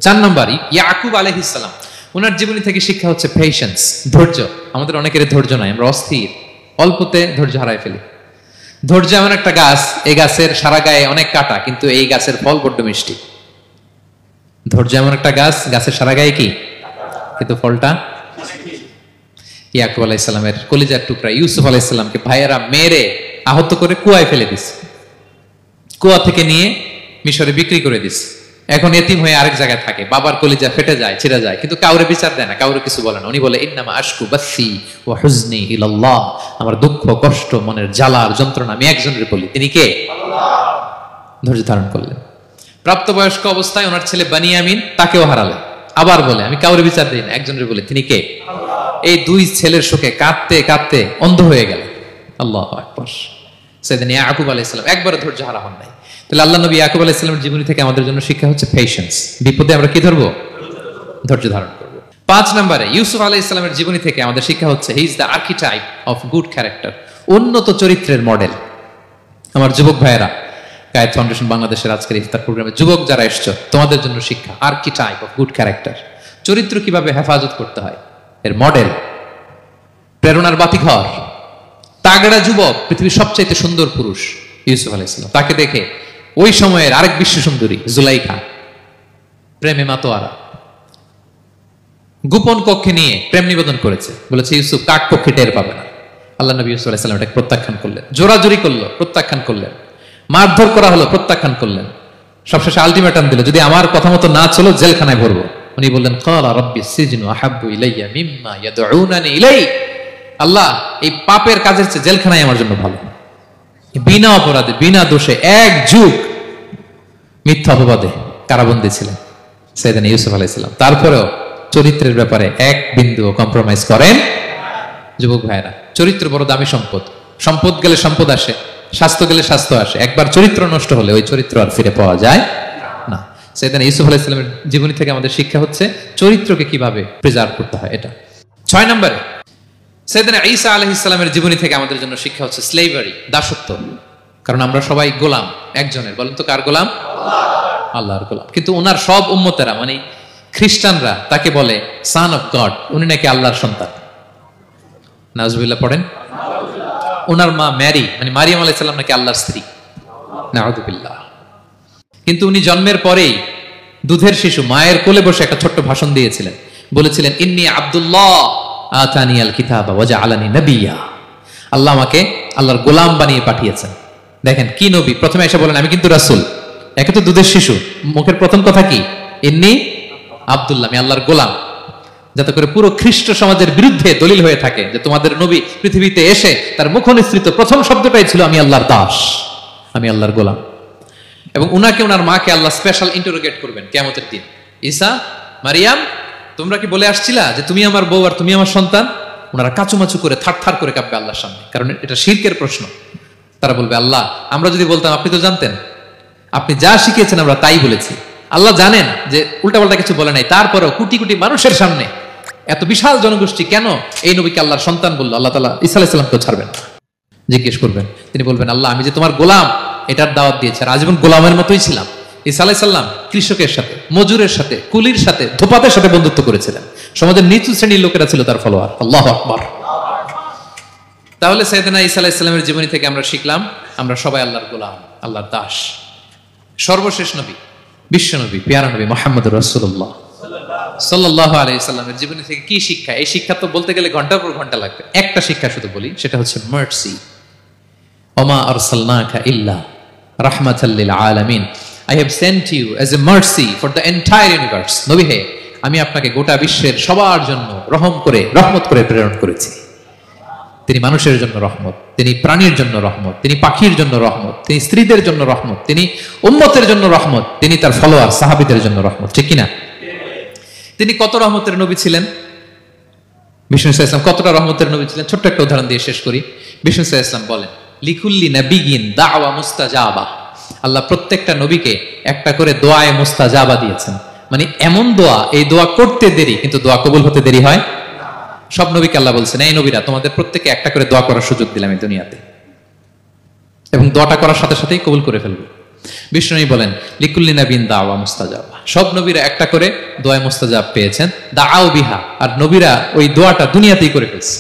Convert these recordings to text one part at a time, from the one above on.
4 নম্বর ইয়াকুব আলাইহিস সালাম, ওনার জীবনী থেকে শিক্ষা হচ্ছে পেশেন্স, ধৈর্য। আমাদের অনেকের ধৈর্য নাই, আমরা অস্থির, অল্পতে ধৈর্য হারায় ফেলি। ধৈর্য এমন একটা গাছ, এই গাছের সারা গায়ে অনেক কাঁটা, কিন্তু এই গাছের ফল বড্ড মিষ্টি। ধৈর্য এমন একটা গাছ, গাছের সারা গায়ে কি, কিন্তু ফলটা। ইয়াকুব আলাইহিস সালামের কলিজার টুকরা ইউসুফ আলাইহিস সালামকে ভাইয়েরা মেরে আহত করে কুয়ায় ফেলে দিছে, কুয়া থেকে নিয়ে মিশরে বিক্রি করে দিছে। এখন এতিম হয়ে আরেক জায়গায় থাকে, বাবার কলিজা ফেটে যায়, ছিঁড়ে যায়, কিন্তু কাউরে বিচার দেয় না, কাউরে কিছু বলে না। উনি বলে ইন্নামা আশকু বাসি ওয়া হুজনি ইলাল্লাহ, আমার দুঃখ কষ্ট মনের জ্বালার যন্ত্রণা আমি একজনের বলি, তিনি কে? আল্লাহ। ধৈর্য ধারণ করলেন। প্রাপ্তবয়স্ক অবস্থায় ওনার ছেলে বানিয়ামিন, তাকেও হারালেন, আবার বলে আমি কাউরে বিচার দিই না, একজনের বলি, তিনি কে? আল্লাহ। এই দুই ছেলের শোকে কাঁদতে কাঁদতে অন্ধ হয়ে গেলেন। আল্লাহু আকবার। সেদিন ইয়াকুব আলাইহিস সালাম একবারে ধৈর্য হারা হন নাই। তাহলে আল্লাহ নবী ইয়াকুব আলাইহিস সালামের জীবনী থেকে আমাদের জন্য শিক্ষা হচ্ছে পেশেন্স। বিপদে আমরা কি ধরবো? ধৈর্য ধারণ করব। 5 নম্বরে ইউসুফ আলাইহিস সালামের জীবনী থেকে আমাদের শিক্ষা হচ্ছে he is the archetype of good character, উন্নত চরিত্রের মডেল। আমার যুবক ভাইয়েরা, গায়েত ফাউন্ডেশন বাংলাদেশের আজকের ইফতার প্রোগ্রামে যুবক যারা এসছো, তোমাদের জন্য শিক্ষা আর্কিটাইপ অফ গুড ক্যারেক্টার, চরিত্র কিভাবে হেফাজত করতে হয় এর মডেল, প্রেরণার বাতিঘর। তাগড়া যুবক, পৃথিবীর সবচাইতে সুন্দর পুরুষ ইউসুফ আলাইহিস সালাম, তাকে দেখে ওই সময়ের আরেক বিশ্ব সুন্দরী জুলাইখা প্রেমে মাতোয়ারা, গোপন কক্ষে নিয়ে প্রেম নিবেদন করেছে, বলেছে ইউসুফ কাক পক্ষে টের পাবে না। আল্লাহ নবী ইউসুফ আলাইহিস সালাম এটাকে প্রত্যাখ্যান করলেন, জোরাজুরি করলো, প্রত্যাখ্যান করলেন, মারধর করা হলো, প্রত্যাখ্যান করলেন, সবশেষে আলটিমেটাম দিল, যদি আমার কথা মতো না চলো জেলখানায় ভরবো। উনি বললেন ক্বালা রাব্বি সিজনু আহাব্বু ইলাইয়া মিম্মা ইয়াদউনানি ইলাই, আল্লাহ এই পাপের কাজের চেয়ে জেলখানায় আমার জন্য ভালো। বিনা অপরাধে বিনা দোষে 1 যুগ মিথ্যা অপবাদে কারাবন্দী ছিলেন সাইয়েদনা ইউসুফ আলাইহিস সালাম। তারপরেও চরিত্রের ব্যাপারে 1 বিন্দুও কম্প্রোমাইজ করেন। যুবক ভাইরা, চরিত্র বড় দামি সম্পদ। সম্পদ গেলে সম্পদ আসে, স্বাস্থ্য গেলে স্বাস্থ্য আসে, একবার চরিত্র নষ্ট হলে ওই চরিত্র আর ফিরে পাওয়া যায় না। সাইয়েদনা ইউসুফ আলাইহিস সালামের জীবনী থেকে আমাদের শিক্ষা হচ্ছে চরিত্রকে কিভাবে প্রিজার্ভ করতে হয়। এটা 6 নম্বরে সাইয়েদনা ঈসা আলাইহিস সালামের জীবনী থেকে আমাদের জন্য শিক্ষা হচ্ছে স্লেভারি, দাসত্ব। কারণ আমরা সবাই গোলাম একজনের, বলেন তো কার গোলাম? আল্লাহর গোলাম। কিন্তু ওনার সব উম্মতেরা, মানে খ্রিস্টানরা তাকে বলে সান অফ গড, উনি নাকি আল্লাহর সন্তান। নাউজুবিল্লাহ পড়েন। ওনার মা ম্যারি, মানে মারিয়াম আলাইহিস সালাম নাকি আল্লাহর স্ত্রী। নাউজুবিল্লাহ। কিন্তু উনি জন্মের পরেই দুধের শিশু মায়ের কোলে বসে একটা ছোট্ট ভাষণ দিয়েছিলেন, বলেছিলেন ইন্নী আব্দুল্লাহ আতানিয়াল কিতাবা ওয়া জাআলানি নাবিয়্যা, আল্লাহ আমাকে আল্লাহর গোলাম বানিয়ে পাঠিয়েছেন। দেখেন কি নবী, প্রথমে এসে বলেন আমি কিন্তু রাসূল, একে তো দুধের শিশু, মুখের প্রথম কথা কি ইন্নী আব্দুল্লাহ, আমি আল্লাহর গোলাম, যাতে করে পুরো খ্রিস্ট সমাজের বিরুদ্ধে দলিল হয়ে থাকে যে তোমাদের নবী পৃথিবীতে এসে তার মুখ নিঃসৃত প্রথম শব্দটাই ছিল আমি আল্লাহর দাস, আমি আল্লাহর গোলাম। এবং উনাকে ওনার মাকে আল্লাহ স্পেশাল ইন্টারোগেট করবেন কিয়ামতের দিন, ঈসা মারিয়াম তোমরা কি বলে আসছিলা যে তুমি আমার বউ আর তুমি আমার সন্তান? ওনারা কাচুমাচু করে থার করে কাঁপবে আল্লাহর সামনে, কারণ এটা শিরকের প্রশ্ন। তারা বলবে আল্লাহ আমরা যদি বলতাম আপনি তো জানতেন, আপনি যা শিখিয়েছেন আমরা তাই বলেছি। আল্লাহ জানেন যে উল্টাপাল্টা কিছু বলে নাই, তারপরেও কোটি কোটি মানুষের সামনে এত বিশাল জনগোষ্ঠী কেন এই নবীকে আল্লাহর সন্তান বললো? আল্লাহ তাআলা ঈসা আলাইহিস সালামকে ছাড়বেন না, জিজ্ঞেস করবেন। তিনি বলবেন আল্লাহ আমি যে তোমার গোলাম এটার দাওয়াত দিয়েছি, আর আজীবন গোলামের মতোই ছিলাম। ঈসা আলাইহিস সালাম কৃষকের সাথে, মজুরের সাথে, কুলির সাথে, ধোপাতের সাথে বন্ধুত্ব করেছিলেন। সমাজের নিচু শ্রেণীর লোকেরা ছিল তার ফলোয়ার। আল্লাহু আকবার। তাহলে সাইয়েদনা ঈসা আলাইহিস সালামের জীবনী থেকে আমরা শিখলাম আমরা সবাই আল্লাহর গোলাম, আল্লাহর দাস। সর্বশেষ নবী, বিশ্ব নবী, পেয়ারা নবী মুহাম্মদুর রাসূলুল্লাহ সাল্লাল্লাহু আলাইহি সাল্লামের জীবনী থেকে কি শিক্ষা? এই শিক্ষা তো বলতে গেলে ঘন্টার পর ঘন্টা লাগবে। একটা শিক্ষা শুধু বলি, সেটা হচ্ছে মার্সি। ওমা আরসালনাকা ইল্লা রাহমাতাল লিল আলামিন, I have sent you as a mercy for the entire universe. নবী হে, আমি আপনাকে গোটা বিশ্বের সবার জন্য রহমত করে প্রেরণ করেছি। তিনি মানুষের জন্য রহমত, তিনি প্রাণীর জন্য রহমত, তিনি পাখির জন্য রহমত, তিনি স্ত্রীদের জন্য রহমত, তিনি উম্মতের জন্য রহমত, তিনি তার ফলোয়ার সাহাবীদের জন্য রহমত। ঠিক কিনা? তিনি কত রহমতের নবী ছিলেন? বিষ্ণু সাল্লাল্লাহু আলাইহি ওয়াসাল্লাম কতটা রহমতের নবী ছিলেন? ছোট্ট একটা উদাহরণ দিয়ে শেষ করি। বিষ্ণু সাল্লাল্লাহু আলাইহি ওয়াসাল্লাম বলেন লিকুল্লি নাবিয়িন দাওয়া মুস্তাজাবা, আল্লাহ প্রত্যেকটা নবীকে একটা করে দোয়ায়ে মুস্তাজাবা দিয়েছেন। মানে এমন দোয়া, এই দোয়া করতে দেরি কিন্তু দোয়া কবুল হতে দেরি হয়। সব নবীকে আল্লাহ বলছেন এই নবীরা তোমাদের প্রত্যেককে একটা করে দোয়া করার সুযোগ দিলাম এই দুনিয়াতে, এবং দোয়াটা করার সাথে সাথেই কবুল করে ফেলবে। বিষ্ণু বলেন লিকুল্লি নাবিয়িন দাওয়া মুস্তাজাবা, সব নবীরা একটা করে দোয়া মুস্তাজাব পেয়েছেন, দাআউ বিহা। আর নবীরা ওই দোয়াটা দুনিয়াতেই করে ফেলছে।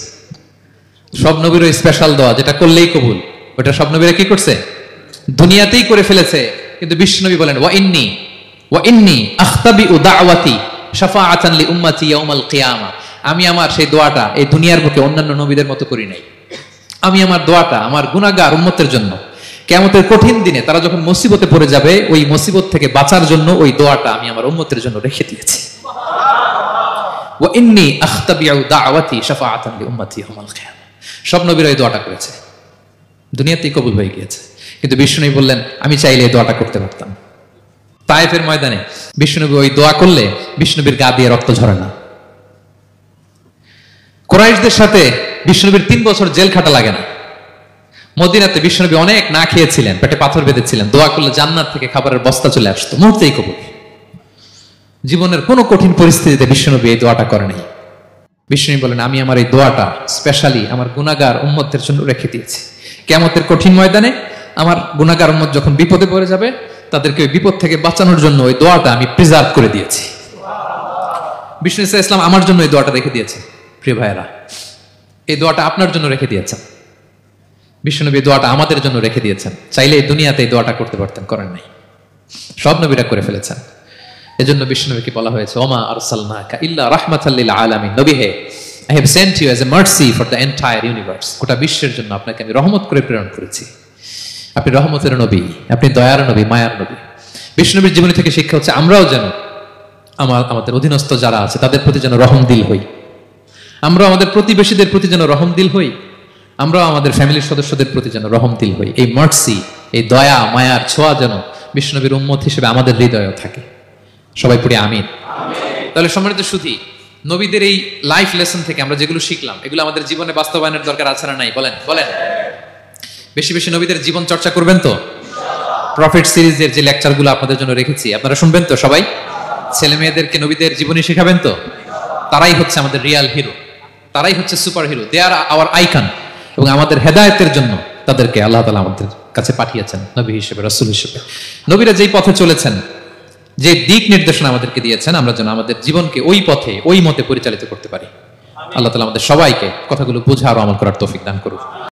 সব নবীর ওই স্পেশাল দোয়া যেটা করলেই কবুল, ওটা সব নবীরা কি করছে? দুনিয়াতেই করে ফেলেছে। কিন্তু বিশ্বনবী বলেন ওয়া ইন্নী আখতাবিউ দাওয়াতি শাফাআতান লি উম্মতি ইয়াউমাল কিয়ামা। আমি আমার সেই দোয়াটা এই দুনিয়ার বুকে অন্যান্য নবীদের মতো করি নাই। আমি আমার দোয়াটা আমার গুনাহগার উম্মতের জন্য কিয়ামতের কঠিন দিনে তারা যখন মুসিবতে পড়ে যাবে, ওই মুসিবত থেকে বাঁচার জন্য ওই দোয়াটা আমি আমার উম্মতের জন্য রেখে দিয়েছি। ওয়া ইন্নী আখতাবিউ দাওয়াতি শাফাআতান লি উম্মতি ইয়াউমাল কিয়ামা। সব নবীরা এই দোয়াটা করেছে, দুনিয়াতেই কবুল হয়ে গিয়েছে। কিন্তু বিষ্ণুনবী বললেন আমি চাইলে এই দোয়াটা করতে পারতাম। তায়েফের ময়দানে বিষ্ণুনবী ওই দোয়া করলে বিষ্ণুনবীর গা দিয়ে রক্ত ঝরে না। কুরাইশদের সাথে বিষ্ণুনবীর 3 বছর জেল খাটা লাগে না। মদিনাতে বিষ্ণুনবী অনেক না খেয়েছিলেন, পেটে পাথর বেঁধেছিলেন, দোয়া করলে জান্নাত থেকে খাবারের বস্তা চলে আসতো, মুহূর্তেই কবুল। জীবনের কোনো কঠিন পরিস্থিতিতে বিষ্ণুনবী এই দোয়াটা করে নাই। বিষ্ণুনবী বলেন আমি আমার এই দোয়াটা স্পেশালি আমার গুনাহগার উম্মতের জন্য রেখে দিয়েছি। কিয়ামতের কঠিন ময়দানে আমার গুনাহগার উম্মত যখন বিপদে পড়ে যাবে, তাদেরকে ওই বিপদ থেকে বাঁচানোর জন্য ওই দোয়াটা আমি প্রিজার্ভ করে দিয়েছি। বিষ্ণু ইসা ইসলাম আমার জন্য এই দোয়াটা রেখে দিয়েছে। প্রিয় ভাইয়েরা, এই দোয়াটা আপনার জন্য রেখে দিয়েছেন। বিষ্ণুনবী দোয়াটা আমাদের জন্য রেখে দিয়েছেন। চাইলে এই দুনিয়াতে এই দোয়াটা করতে পারতেন, করেন নাই। সব নবীরা করে ফেলেছেন। এজন্য বিষ্ণুনবীকে বলা হয়েছে ওমা আরসালনাকা ইল্লা রাহমাতাল লিল আলামিন। নবী হে, I have sent you as a mercy for the entire universe. গোটা বিশ্বের জন্য আপনাকে আমি রহমত করে প্রেরণ করেছি। আপনি রহমতের নবী, আপনি দয়ার নবী, মায়ার নবী। বিষ্ণুনবীর জীবনী থেকে শিক্ষা হচ্ছে আমরাও যেন আমাদের অধীনস্থ যারা আছে তাদের প্রতি যেন রহমদিল হই। আমরা আমাদের প্রতিবেশীদের প্রতি যেন রহমদিল হই। আমরা আমাদের ফ্যামিলির সদস্যদের প্রতি যেন রহমদিল হই। এই মার্সি, এই দয়া মায়ার ছোঁয়া যেন বিষ্ণুনবীর উম্মত হিসেবে আমাদের হৃদয়েও থাকে। সবাই পড়ি আমিন। তাহলে সম্মানিত সুধী, নবীদের এই লাইফ লেসন থেকে আমরা যেগুলো শিখলাম, এগুলো আমাদের জীবনে বাস্তবায়নের দরকার আছে না নাই? বলেন বলেন। বেশি বেশি নবীদের জীবন চর্চা করবেন তো? প্রফেট সিরিজের যে লেকচারগুলো আপনাদের জন্য রেখেছি আপনারা শুনবেন তো? সবাই ছেলে মেয়েদেরকে নবীদের জীবনী শেখাবেন তো? তারাই হচ্ছে আমাদের রিয়াল হিরো, তারাই হচ্ছে সুপার হিরো। দে আর আওয়ার আইকন। এবং আমাদের হেদায়েতের জন্য তাদেরকে আল্লাহ তাআলা আমাদের কাছে পাঠিয়েছেন নবী হিসেবে, রাসূল হিসেবে। নবীরা যেই পথে চলেছেন, যে দিক নির্দেশনা আমাদেরকে দিয়েছেন, আমরা যেন আমাদের জীবনকে ওই পথে ওই মতে পরিচালিত করতে পারি। আল্লাহ তাআলা আমাদের সবাইকে কথাগুলো বোঝা আর আমল করার তৌফিক দান করুন।